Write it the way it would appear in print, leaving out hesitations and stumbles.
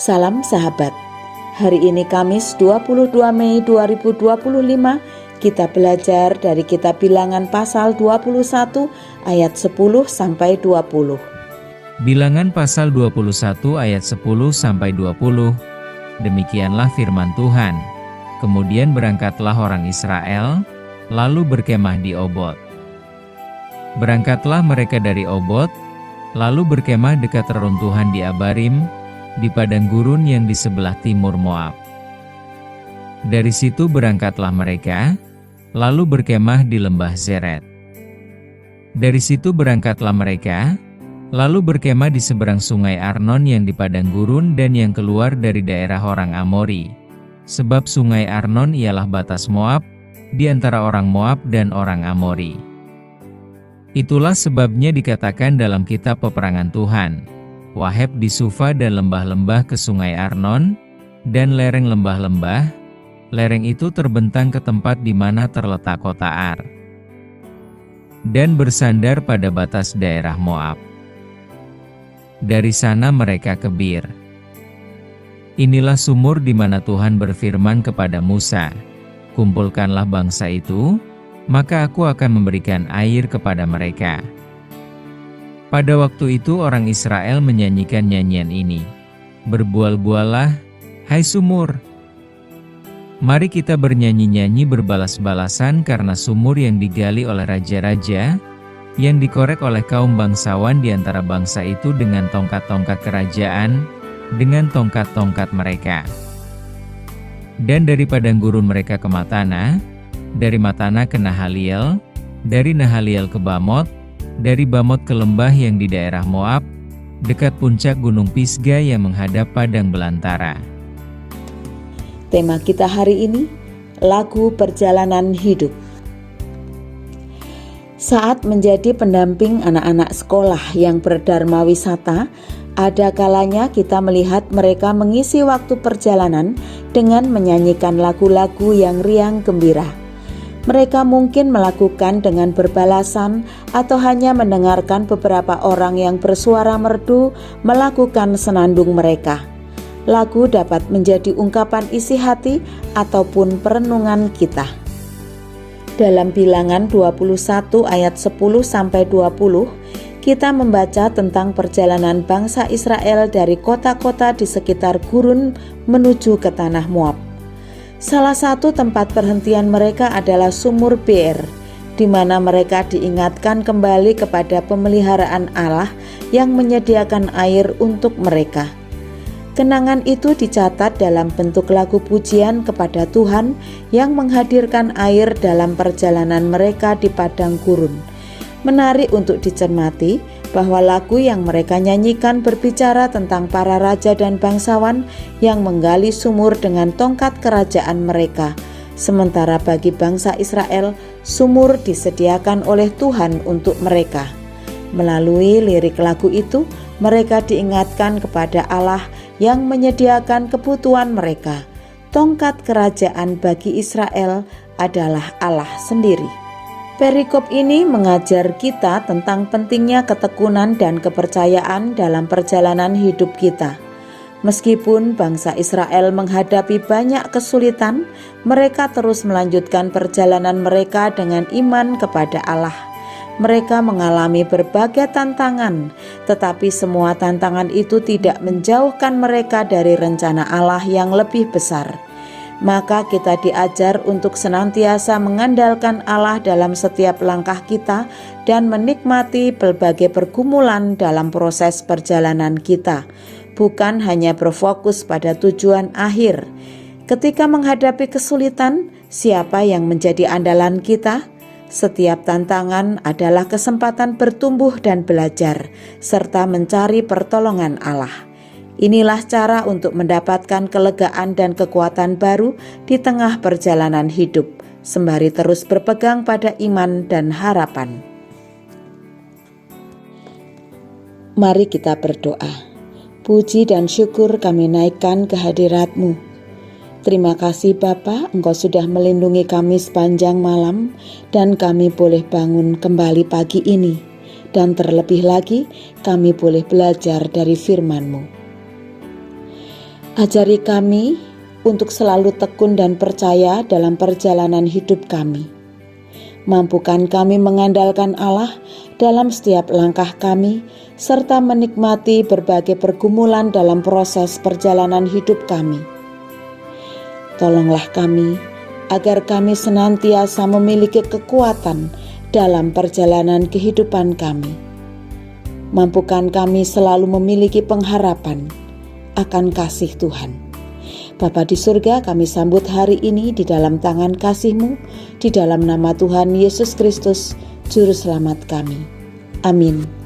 Salam sahabat. Hari ini Kamis 22 Mei 2025 kita belajar dari kitab Bilangan pasal 21 ayat 10 sampai 20. Bilangan pasal 21 ayat 10 sampai 20. Demikianlah firman Tuhan. Kemudian berangkatlah orang Israel, lalu berkemah di Obot. Berangkatlah mereka dari Obot, lalu berkemah dekat reruntuhan di Abarim, di padang gurun yang di sebelah timur Moab. Dari situ berangkatlah mereka, lalu berkemah di lembah Zeret. Dari situ berangkatlah mereka, lalu berkemah di seberang sungai Arnon yang di padang gurun dan yang keluar dari daerah orang Amori. Sebab sungai Arnon ialah batas Moab, di antara orang Moab dan orang Amori. Itulah sebabnya dikatakan dalam kitab peperangan Tuhan, Waheb di Sufa dan lembah-lembah ke sungai Arnon, dan lereng lembah-lembah. Lereng itu terbentang ke tempat di mana terletak kota Ar, dan bersandar pada batas daerah Moab. Dari sana mereka ke Bir. Inilah sumur di mana Tuhan berfirman kepada Musa, "Kumpulkanlah bangsa itu, maka aku akan memberikan air kepada mereka." Pada waktu itu orang Israel menyanyikan nyanyian ini, "Berbual-bualah, hai sumur. Mari kita bernyanyi-nyanyi berbalas-balasan karena sumur yang digali oleh raja-raja, yang dikorek oleh kaum bangsawan di antara bangsa itu dengan tongkat-tongkat kerajaan, dengan tongkat-tongkat mereka. Dan dari padang gurun mereka ke Matana, dari Matana ke Nahaliel, dari Nahaliel ke Bamot, dari Bamot ke lembah yang di daerah Moab, dekat puncak gunung Pisga yang menghadap padang belantara." Tema kita hari ini, lagu perjalanan hidup. Saat menjadi pendamping anak-anak sekolah yang berdharma wisata, ada kalanya kita melihat mereka mengisi waktu perjalanan dengan menyanyikan lagu-lagu yang riang gembira. Mereka mungkin melakukan dengan berbalasan atau hanya mendengarkan beberapa orang yang bersuara merdu melakukan senandung mereka. Lagu dapat menjadi ungkapan isi hati ataupun perenungan kita. Dalam Bilangan 21 ayat 10 sampai 20, kita membaca tentang perjalanan bangsa Israel dari kota-kota di sekitar gurun menuju ke tanah Moab. Salah satu tempat perhentian mereka adalah sumur Beer, di mana mereka diingatkan kembali kepada pemeliharaan Allah yang menyediakan air untuk mereka. Kenangan itu dicatat dalam bentuk lagu pujian kepada Tuhan yang menghadirkan air dalam perjalanan mereka di padang gurun. Menarik untuk dicermati bahwa lagu yang mereka nyanyikan berbicara tentang para raja dan bangsawan yang menggali sumur dengan tongkat kerajaan mereka. Sementara bagi bangsa Israel, sumur disediakan oleh Tuhan untuk mereka. Melalui lirik lagu itu, mereka diingatkan kepada Allah yang menyediakan kebutuhan mereka. Tongkat kerajaan bagi Israel adalah Allah sendiri. Perikop ini mengajar kita tentang pentingnya ketekunan dan kepercayaan dalam perjalanan hidup kita. Meskipun bangsa Israel menghadapi banyak kesulitan, mereka terus melanjutkan perjalanan mereka dengan iman kepada Allah. Mereka mengalami berbagai tantangan, tetapi semua tantangan itu tidak menjauhkan mereka dari rencana Allah yang lebih besar. Maka kita diajar untuk senantiasa mengandalkan Allah dalam setiap langkah kita dan menikmati berbagai pergumulan dalam proses perjalanan kita, bukan hanya berfokus pada tujuan akhir. Ketika menghadapi kesulitan, siapa yang menjadi andalan kita? Setiap tantangan adalah kesempatan bertumbuh dan belajar, serta mencari pertolongan Allah. Inilah cara untuk mendapatkan kelegaan dan kekuatan baru di tengah perjalanan hidup, sembari terus berpegang pada iman dan harapan. Mari kita berdoa. Puji dan syukur kami naikkan ke hadirat-Mu. Terima kasih Bapa, Engkau sudah melindungi kami sepanjang malam dan kami boleh bangun kembali pagi ini. Dan terlebih lagi kami boleh belajar dari firman-Mu. Ajari kami untuk selalu tekun dan percaya dalam perjalanan hidup kami. Mampukan kami mengandalkan Allah dalam setiap langkah kami, serta menikmati berbagai pergumulan dalam proses perjalanan hidup kami. Tolonglah kami, agar kami senantiasa memiliki kekuatan dalam perjalanan kehidupan kami. Mampukan kami selalu memiliki pengharapan akan kasih Tuhan. Bapa di surga, kami sambut hari ini di dalam tangan kasih-Mu, di dalam nama Tuhan Yesus Kristus, Juru Selamat kami. Amin.